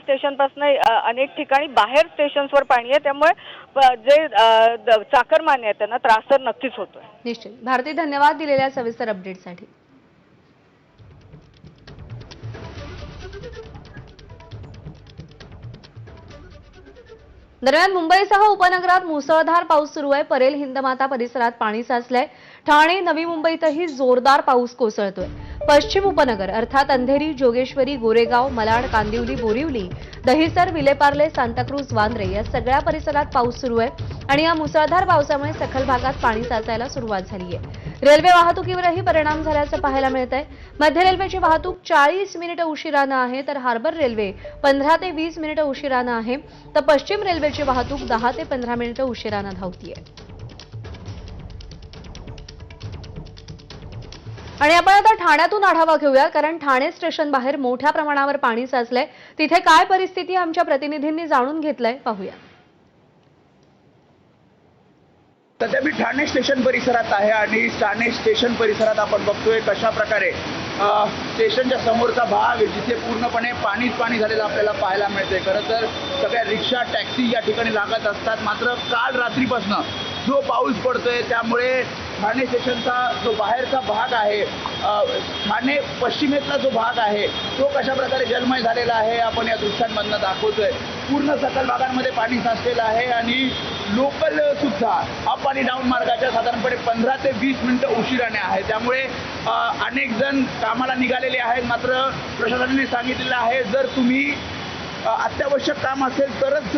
स्टेशनपासून अनेक ठिकाणी बाहेर स्टेशन्सवर पाणी आहे, त्यामुळे जे चाकरमान्य आहेत त्यांना त्रास तर नक्कीच होतोय। निश्चित। भारती, धन्यवाद दिलेल्या सविस्तर अपडेटसाठी। दरम्यान मुंबईसह उपनगरात मुसळधार पाऊस सुरू आहे। परेल हिंदमाता परिसरात पाणी साचलंय। ठाणे, नवी मुंबईतही जोरदार पाऊस कोसळतोय। पश्चिम उपनगर अर्थात अंधेरी, जोगेश्वरी, गोरेगाव, malaड, कांदिवली, बोरिवली, दहिसर, विलेपार्ले, सांताक्रूज, वांद्रे या सगळ्या परिसरात पाऊस सुरू आहे आणि या मुसळधार पावसामुळे सखल भागात पाणी साचायला सुरुवात झाली आहे। रेल्वे वाहतुकीवरही परिणाम झाल्याचं पाहायला मिळतंय। मध्य रेल्वेची वाहतूक 40 मिनिटं उशिरानं आहे, तर हार्बर रेल्वे 15 ते 20 मिनिटं उशिरानं आहे, तर पश्चिम रेल्वेची वाहतूक 10 ते 15 मिनिटं उशिरानं धावतीये। आणि आपण आता ठाण्यातून आढावा घेऊया, कारण ठाणे स्टेशन बाहेर मोठ्या प्रमाणावर पाणी साचलंय। तिथे काय परिस्थिती आमच्या प्रतिनिधींनी जाणून घेतलंय, पाहूया। सध्या मी ठाणे स्टेशन परिसरात आहे आणि ठाणे स्टेशन परिसरात आपण बघतोय कशा प्रकारे स्टेशनच्या समोरचा भाग जिथे पूर्णपणे पाणी झालेलं आपल्याला पाहायला मिळतंय। खरं तर सगळ्या रिक्षा, टॅक्सी या ठिकाणी लागत असतात, मात्र काल रात्रीपासून जो पाऊस पडतोय त्यामुळे ठाणे स्टेशनचा जो बाहेरचा भाग आहे, ठाणे पश्चिमेतला जो भाग आहे तो कशा प्रकारे जलमय झालेला आहे आपण या दृश्यांमधनं दाखवतोय। पूर्ण सकल भागांमध्ये पाणी साचलेलं आहे आणि लोकल सुद्धा अप आणि डाऊन मार्गाच्या साधारणपणे 15 ते 20 मिनिटं उशिराने आहे। त्यामुळे अनेक जण कामाला निघालेले आहेत, मात्र प्रशासनाने सांगितलेलं आहे जर तुम्ही अत्यावश्यक काम असेल तरच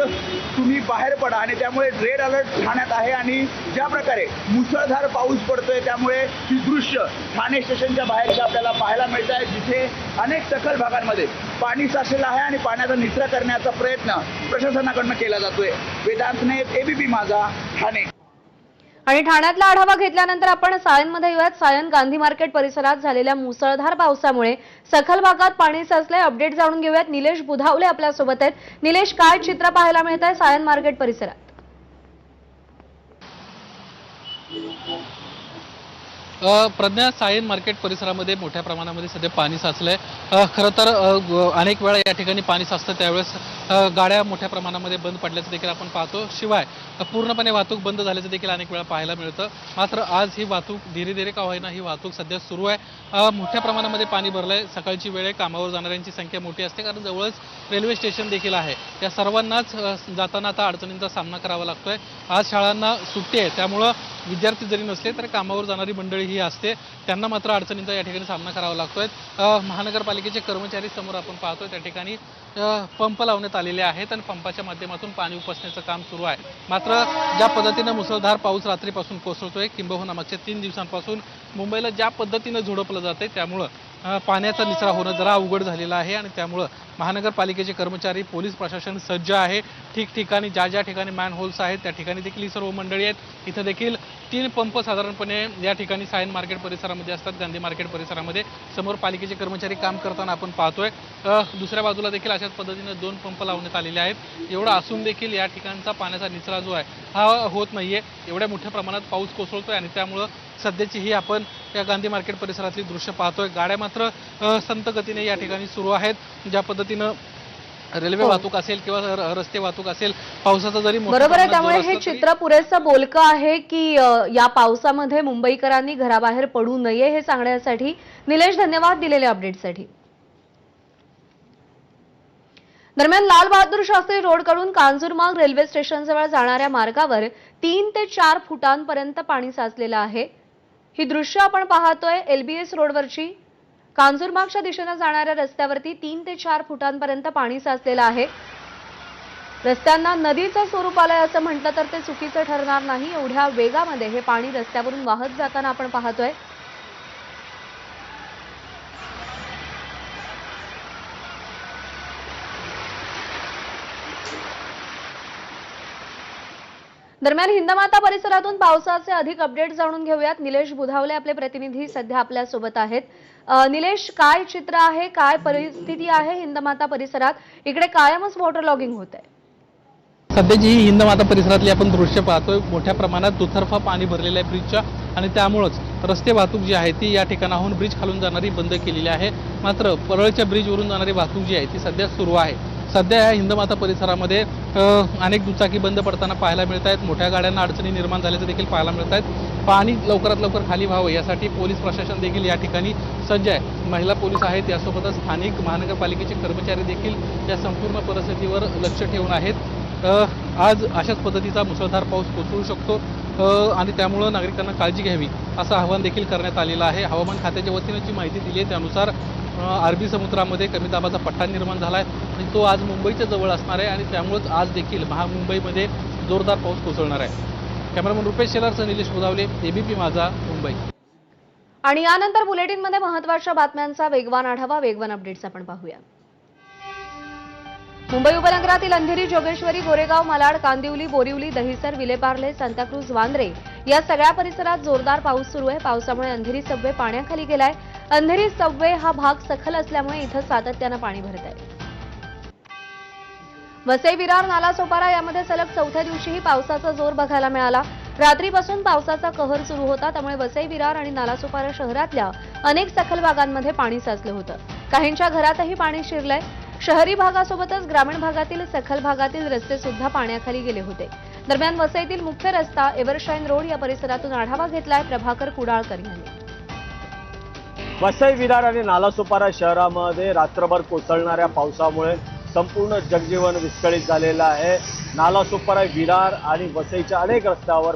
तुम्ही बाहेर पडा आणि त्यामुळे रेड अलर्ट ठाण्यात आहे। आणि ज्या प्रकारे मुसळधार पाऊस पडतोय त्यामुळे ही दृश्य ठाणे स्टेशनच्या बाहेरच्या आपल्याला पाहायला मिळत आहे, जिथे अनेक सखल भागांमध्ये पाणी साचलेलं आहे आणि पाण्याचा निचरा करण्याचा प्रयत्न प्रशासनाकडून केला जातोय। वेदांत नाईक, एबीपी माझा, ठाणे। आणि ठाण्यातला आढावा घेतल्यानंतर आपण सायनमध्ये येऊयात। सायन गांधी मार्केट परिसरात झालेल्या मुसळधार पावसामुळे सखल भागात पाणी साचलंय। अपडेट जाणून घेऊयात। निलेश बुधावले आपल्यासोबत आहेत। निलेश, काय चित्र पाहायला मिळत आहे सायन मार्केट परिसरात? प्रज्ञा, सायन मार्केट परिसरामध्ये मोठ्या प्रमाणामध्ये सध्या पाणी साचलंय। खरं तर अनेक वेळा या ठिकाणी पाणी साचतं त्यावेळेस गाड्या मोठ्या प्रमाणामध्ये बंद पडल्याचं देखील आपण पाहतो। शिवाय पूर्णपणे वाहतूक बंद झाल्याचं देखील अनेक वेळा पाहायला मिळतं। मात्र आज ही वाहतूक धीरे का होईना ही वाहतूक सध्या सुरू आहे। मोठ्या प्रमाणामध्ये पाणी भरलंय। सकाळची वेळ आहे, कामावर जाणाऱ्यांची संख्या मोठी असते कारण जवळच रेल्वे स्टेशन देखील आहे। या सर्वांनाच जाताना आता अडचणींचा सामना करावा लागतोय। आज शाळांना सुट्टी आहे, त्यामुळं विद्यार्थी जरी नसले तर कामावर जाणारी मंडळी ही असते, त्यांना मात्र अडचणींचा या ठिकाणी सामना करावा लागतोय। महानगरपालिकेचे कर्मचारी समोर आपण पाहतोय त्या ठिकाणी पंप लावण्यात आलेले आहेत आणि पंपाच्या माध्यमातून पाणी उपसण्याचं काम सुरू आहे। मात्र ज्या पद्धतीनं मुसळधार पाऊस रात्रीपासून कोसळतोय, किंबहुना मागच्या 3 दिवसांपासून मुंबईला ज्या पद्धतीनं झोडपलं जातंय त्यामुळं पाण्याचा निचरा होणं जरा अवघड झालेलं आहे आणि त्यामुळं महानगरपालिकेचे कर्मचारी, पोलीस प्रशासन सज्ज आहे। ठिकठिकाणी ज्या ठिकाणी मॅनहोल्स आहेत त्या ठिकाणी देखील ही सर्व मंडळी आहेत। इथं देखील 3 पंप साधारणपणे या ठिकाणी सायन मार्केट परिसरामध्ये असतात। गांधी मार्केट परिसरामध्ये समोर पालिकेचे कर्मचारी काम करताना आपण पाहतोय। दुसऱ्या बाजूला देखील अशाच पद्धतीने 2 पंप लावण्यात आलेले आहेत। एवढं असून देखील या ठिकाणचा पाण्याचा निचरा जो आहे हा होत नाहीये। एवढ्या मोठ्या प्रमाणात पाऊस कोसळतोय आणि त्यामुळं सध्याची ही आपण या गांधी मार्केट परिसरातली दृश्य पाहतोय। गाड्या मात्र संत गतीने या ठिकाणी सुरू आहेत। ज्या पद्धतीनं रेल्वे वाहतूक असेल किंवा रस्ते वाहतूक असेल, पावसाचा जरी बरोबर आहे, त्यामुळे हे चित्र पुरेसं बोलकं आहे की या पावसामध्ये मुंबईकरांनी घराबाहेर पडू नये हे सांगण्यासाठी। निलेश, धन्यवाद दिलेल्या अपडेटसाठी। दरम्यान लाल बहादूर शास्त्री रोडकडून कांजूरमार्ग रेल्वे स्टेशनजवळ जाणाऱ्या मार्गावर 3 ते 4 फुटांपर्यंत पाणी साचलेलं आहे। ही दृश्य आपण पाहतोय एलबीएस रोडवरची। कांजूरमार्गच्या दिशेने जाणाऱ्या रस्त्यावरती 3 ते 4 फुटांपर्यंत पाणी साचलेलं आहे। रस्त्यांना नदीचं स्वरूप आलंय असं म्हटलं तर ते चुकीचं ठरणार नाही। एवढ्या वेगामध्ये हे पाणी रस्त्यावरून वाहत जाताना आपण पाहतोय। दरम्यान हिंदमाता परिसरातून पावसाचे अधिक अपडेट जाणून घेऊयात। निलेश बुधावले आपले प्रतिनिधी सध्या आपल्या सोबत आहेत। निलेश, काय चित्र आहे, काय परिस्थिती आहे हिंदमाता परिसरात? इकडे कायमच वॉटर लॉगिंग होत आहे। सध्याची ही हिंदमाता परिसरातली आपण दृश्य पाहतोय। मोठ्या प्रमाणात दुतर्फा पाणी भरलेलं आहे ब्रिजच्या आणि त्यामुळेच रस्ते वाहतूक जी आहे ती या ठिकाणाहून ब्रिज खालून जाणारी बंद केलेली आहे। मात्र परळच्या ब्रिजवरून जाणारी वाहतूक जी आहे ती सध्या सुरू आहे। सध्या या हिंदमाता परिसरामध्ये अनेक दुचाकी बंद पडताना पाहायला मिळत आहेत. मोठ्या गाड्यांना अडचणी निर्माण झाल्याचं देखील पाहायला मिळत आहेत. पाणी लवकरात लवकर खाली व्हावं यासाठी पोलीस प्रशासन देखील या ठिकाणी सज्ज आहे. महिला पोलीस आहेत, यासोबतच स्थानिक महानगरपालिकेचे कर्मचारी देखील या संपूर्ण परिस्थितीवर लक्ष ठेवून आहेत. आज अशाच पद्धतीचा मुसळधार पाऊस कोसळू शकतो आणि त्यामुळं नागरिकांना काळजी घ्यावी असं आवाहन देखील करण्यात आलेलं आहे. हवामान खात्याच्या वतीनं जी माहिती दिली आहे त्यानुसार अरबी समुद्रामध्ये कमी दाबाचा पट्टा निर्माण झाला आहे आणि तो आज मुंबईच्या जवळ असणार आहे आणि त्यामुळेच आज देखील मुंबईमध्ये जोरदार पाऊस कोसळणार आहे. कॅमेरामन रुपेश शेलारसह निलेश गोदावले, एबीपी माझा, मुंबई. आणि यानंतर बुलेटिनमध्ये महत्त्वाच्या बातम्यांचा वेगवान आढावा, वेगवान अपडेट्स आपण पाहूया. मुंबई उपनगरातील अंधेरी, जोगेश्वरी, गोरेगाव, मालाड, कांदिवली, बोरिवली, दहिसर, विलेपार्ले, सांताक्रूज, वांद्रे या सगळ्या परिसरात जोरदार पाऊस सुरू आहे. पावसामुळे अंधेरी सबवे पाण्याखाली गेलाय. अंधेरी सबवे हा भाग सखल असल्यामुळे इथं सातत्यानं पाणी भरत आहे. वसई, विरार, नालासोपारा यामध्ये सलग चौथ्या दिवशीही पावसाचा जोर बघायला मिळाला. रात्रीपासून पावसाचा कहर सुरू होता, त्यामुळे वसई, विरार आणि नालासोपारा शहरातल्या अनेक सखल भागांमध्ये पाणी साचलं होतं. काहींच्या घरातही पाणी शिरलंय. शहरी भागासोबतच ग्रामीण भागातील सखल भागातील रस्ते सुद्धा पाण्याखाली गेले होते. दरम्यान वसईतील मुख्य रस्ता एव्हरशाईन रोड या परिसरातून आढावा घेतलाय प्रभाकर कुडाळकर यांनी. वसई, विरार आणि नालासोपारा शहरामध्ये रात्रभर कोसळणाऱ्या पावसामुळे संपूर्ण जनजीवन विस्कळीत झालेलं आहे. नालासोपारा, विरार आणि वसईच्या अनेक रस्त्यावर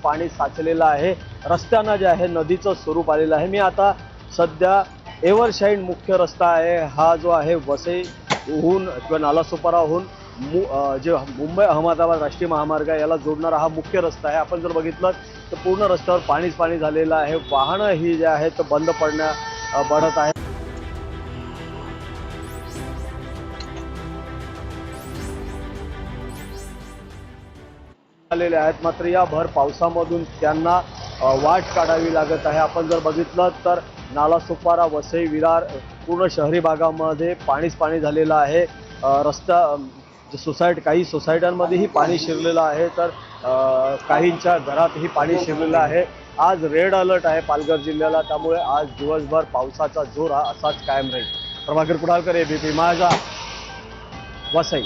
पाणी साचलेलं आहे. रस्त्यांना जे आहे नदीचं स्वरूप आलेलं आहे. मी आता सध्या एव्हरशाईन मुख्य रस्ता आहे, हा जो आहे वसईहून किंवा नालासोपाराहून जे मुंबई अहमदाबाद राष्ट्रीय महामार्ग आहे याला जोडणारा हा मुख्य रस्ता आहे. आपण जर बघितलं तर पूर्ण रस्त्यावर पाणी झालेलं आहे. वाहनं ही जे आहेत बंद पडत आहेत. आलेले आहेत, मात्र या भर पावसामधून त्यांना वाट काढावी लागत आहे. आपण जर बघितलं तर नालासोपारा, वसई, विरार पूर्ण शहरी भागामध्ये पाणी झालेलं आहे. काही सोसायट्यांमध्येही पाणी शिरलेलं आहे, तर काहींच्या घरातही पाणी शिरलेलं आहे. आज रेड अलर्ट आहे पालघर जिल्ह्याला, त्यामुळे आज दिवसभर पावसाचा जोर हा असाच कायम राहील. प्रभाकर कुडाळकर, एबीपी माझा, वसई.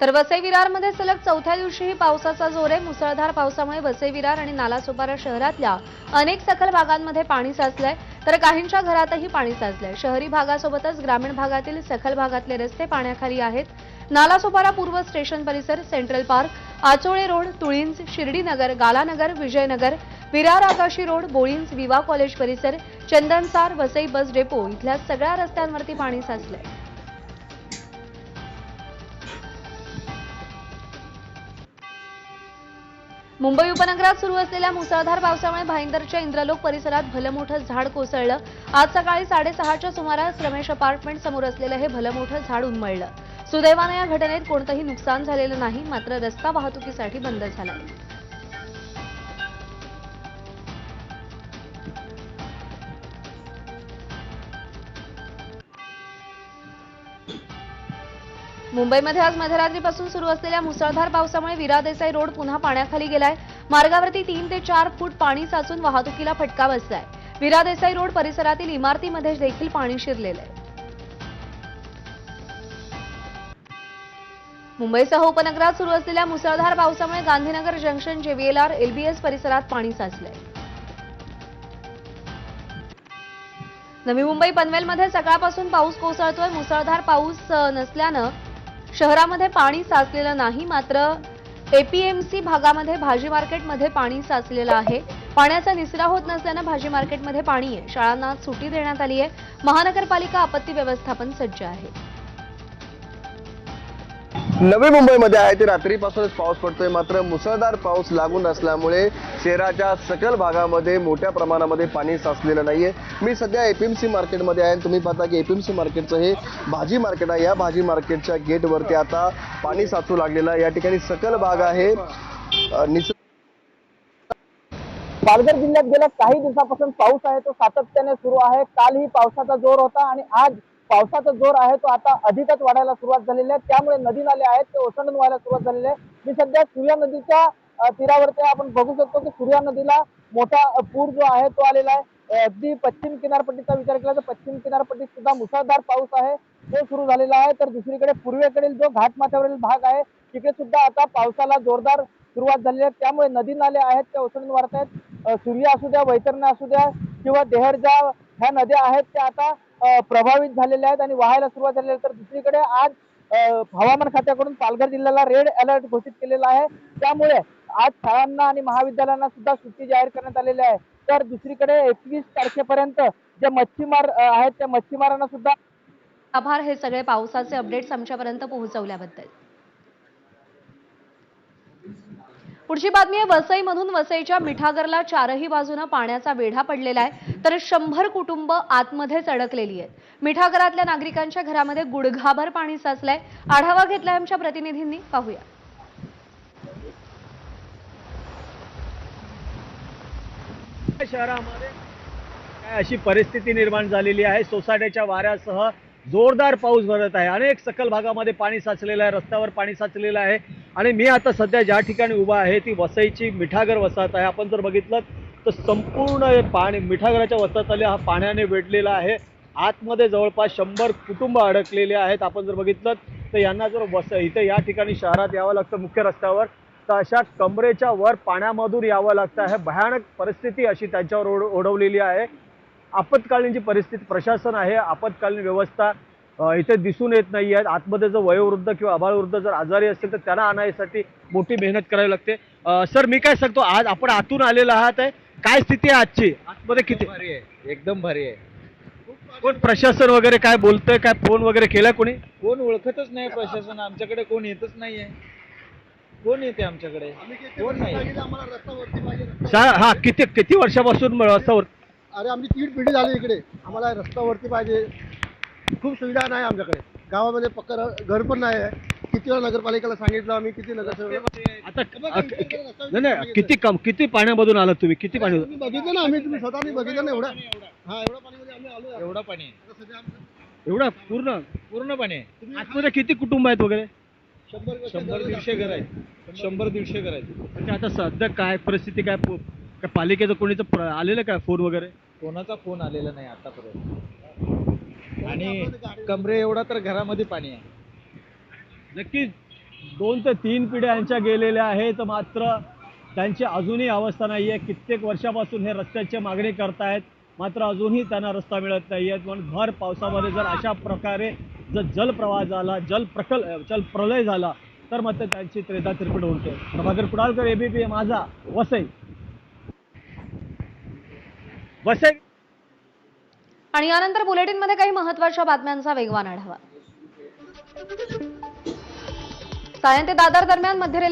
तर वसई, विरारमध्ये सलग चौथ्या दिवशीही पावसाचा जोर आहे. मुसळधार पावसामुळे वसई, विरार आणि नालासोपारा शहरातल्या अनेक सखल भागांमध्ये पाणी साचलंय, तर काहींच्या घरातही पाणी साचलंय. शहरी भागासोबतच ग्रामीण भागातील सखल भागातले रस्ते पाण्याखाली आहेत. नालासोपारा पूर्व स्टेशन परिसर, central park, Achole road, Tulinj, Shirdinagar, Galanagar, Vijaynagar, Virar Akashi road, बोळींज, विवा कॉलेज परिसर, चंदनसार, वसई बस डेपो इथल्या सगळ्या रस्त्यांवरती पाणी साचलंय. मुंबई उपनगरात सुरू असलेल्या मुसळधार पावसामुळे भाईंदरच्या इंद्रलोक परिसरात भलं मोठं झाड कोसळलं. आज सकाळी 6:30च्या सुमारास रमेश अपार्टमेंट समोर असलेलं हे भलं मोठं झाड उन्मळलं. सुदैवानं या घटनेत कोणतंही नुकसान झालेलं नाही, मात्र रस्ता वाहतुकीसाठी बंद झाला. मुंबईमध्ये आज मध्यरात्रीपासून सुरू असलेल्या मुसळधार पावसामुळे विरा देसाई रोड पुन्हा पाण्याखाली गेलाय. मार्गावरती 3 ते 4 फूट पाणी साचून वाहतुकीला फटका बसलाय. विरा देसाई रोड परिसरातील इमारतीमध्ये देखील पाणी शिरलेलं आहे. मुंबईसह उपनगरात सुरू असलेल्या मुसळधार पावसामुळे गांधीनगर जंक्शन, जेव्हीएलआर, एलबीएस परिसरात पाणी साचलंय. नवी मुंबई पनवेलमध्ये सकाळपासून पाऊस कोसळतोय. मुसळधार पाऊस नसल्यानं शहरामध्ये पाणी साचलेलं नाही, मात्र एपीएमसी भागामध्ये भाजी मार्केटमध्ये पाणी साचलेलं आहे. पाण्याचा निचरा होत नसल्यानं भाजी मार्केटमध्ये पाणी आहे. शाळांना सुट्टी देण्यात आली आहे. महानगरपालिका आपत्ती व्यवस्थापन सज्ज आहे. नवी मुंबईमध्ये आहे ते रात्रीपासूनच पाऊस पडतोय, मात्र मुसळधार पाऊस लागून असल्यामुळे शहराच्या सकल भागामध्ये मोठ्या प्रमाणामध्ये पाणी साचलेलं नाहीये. मी सध्या एपीएमसी मार्केटमध्ये आहे. तुम्ही पाहता की एपीएमसी मार्केटचं हे भाजी मार्केट आहे. या भाजी मार्केटच्या गेटवरती आता पाणी साचू लागलेलं आहे. या ठिकाणी सकल भाग आहे. पालघर जिल्ह्यात गेल्या काही दिवसापासून पाऊस आहे तो सातत्याने सुरू आहे. कालही पावसाचा जोर होता आणि आज पावसाचा जोर आहे तो आता अधिकच वाढायला सुरुवात झालेली आहे. त्यामुळे नदी नाले आहेत ते ओसंडून व्हायला सुरुवात झालेली आहे. मी सध्या सूर्या नदीच्या तीरावरती आपण बघू शकतो की सूर्या नदीला मोठा पूर जो आहे तो आलेला आहे. अगदी पश्चिम किनारपट्टीचा विचार केला तर पश्चिम किनारपट्टीत सुद्धा मुसळधार पाऊस आहे तो सुरू झालेला आहे. तर दुसरीकडे पूर्वेकडील जो घाटमाथ्यावरील भाग आहे तिथे सुद्धा आता पावसाला जोरदार सुरुवात झालेली आहे. त्यामुळे नदी नाले आहेत त्या ओसंडून वाढत आहेत. सूर्य असू द्या, वैतरणा असू द्या किंवा देहरजा ह्या नद्या आहेत त्या आता प्रभावित झालेल्या आहेत आणि वाहायला सुरुवात झालेली आहे. तर दुसरीकडे आज हवामान खात्याकडून पालघर जिल्ह्याला रेड अलर्ट घोषित केलेला आहे. त्यामुळे आज शाळांना आणि महाविद्यालयांना सुद्धा सुट्टी जाहीर करण्यात आलेली आहे. तर दुसरीकडे 21 तारखेपर्यंत जे मच्छीमार आहेत त्या मच्छीमारांना सुद्धा आभार हे सगळे पावसाचे अपडेट्स आमच्यापर्यंत पोहोचवल्याबद्दल. पुढची बातमी आहे वसईमधून. वसईच्या मिठागरला चारही बाजूनं पाण्याचा वेढा पडलेला आहे तर 100 कुटुंब आतमध्येच अडकलेली आहेत. मिठागरातल्या नागरिकांच्या घरामध्ये गुडघाभर पाणी साचलंय. आढावा घेतलाय आमच्या प्रतिनिधींनी, पाहूया. शहरामध्ये काय अशी परिस्थिती निर्माण झालेली आहे. सोसाट्याच्या वाऱ्यासह जोरदार पाऊस भरत आहे. अनेक सखल भागामध्ये पाणी साचलेलं आहे, रस्त्यावर पाणी साचलेलं आहे. आणि मी आता सध्या ज्या ठिकाणी उभा आहे ती वसईची मिठागर वसाहत आहे. आपण जर बघितलं तर संपूर्ण पाणी मिठागराच्या वसाहतीला हा पाण्याने वेढलेला आहे. आतमध्ये जवळपास 100 कुटुंब अडकलेले आहेत. आपण जर बघितलं तर यांना जर इथे या ठिकाणी शहरात यावं लागतं मुख्य रस्त्यावर तर अशा कमरेच्या वर पाण्यामधून यावं लागतं आहे. भयानक परिस्थिती अशी त्यांच्यावर ओढवलेली आहे. आपत्कालीन जी परिस्थिती प्रशासन आहे, आपत्कालीन व्यवस्था इथे दिसून येत नाही आहेत. आतमध्ये जर वयोवृद्ध किंवा अबालवृद्ध जर आजारी असतील तर त्यांना आणण्यासाठी मोठी मेहनत करावी लागते. सर मी काय सांगतो, आज आपण आतून आलेला आहात आहे, काय स्थिती आहे आजची? आतमध्ये किती भारी आहे, एकदम भारी आहे. कोण प्रशासन वगैरे काय बोलतंय, काय फोन वगैरे केला कोणी? कोण ओळखतच नाही प्रशासन, आमच्याकडे कोण येतच नाहीये. कोण येते आमच्याकडे? कोण नाही. हा किती वर्षापासून रस्त्यावर? अरे आमची 3 पिढी झाली इकडे. आम्हाला रस्त्यावरती पाहिजे. खूप सुविधा नाही आमच्याकडे. गावामध्ये पक्का घर पण नाही आहे. किती वेळा नगरपालिकेला सांगितलं आम्ही, किती नगरसेवक. आता नाही किती पाण्यामधून आलात तुम्ही? किती पाणी? तुम्ही बघितलं ना, आम्ही तुम्ही स्वतःनी बघितलं ना एवढा. हा एवढा पाणीमध्ये आम्ही आलो. एवढा पाणी आहे. एवढा पूर्ण पाणी आहे. आतमध्ये किती कुटुंब आहेत वगैरे? 100-150 घर आहेत. 100-150 घर आहेत. म्हणजे आता सध्या काय परिस्थिती, काय पालिकेचं कोणीचं आलेलं काय फोन वगैरे? कोणाचा फोन आलेला नाही आतापर्यंत. आणि कमरे एवढा तर घरामध्ये पाणी आहे. नक्कीच 2 ते 3 पिढ्या यांच्या गेलेल्या आहेत, मात्र त्यांची अजूनही अवस्था नाही आहे. कित्येक वर्षापासून हे रस्त्याची मागणी करतायत, मात्र अजूनही त्यांना रस्ता मिळत नाही आहे. म्हणून भर पावसामध्ये जर अशा प्रकारे जर जलप्रवाह झाला, जलप्रलय झाला तर मात्र त्यांची त्रेधा तिरपीट होते. प्रभाकर कुडालकर, एबीपी माझा, वसई. आणि यानंतर बुलेटिनमध्ये काही महत्त्वाच्या बातम्यांचा वेगवान आढावा. सायन ते दादर दरम्यान मध्य रेल्वे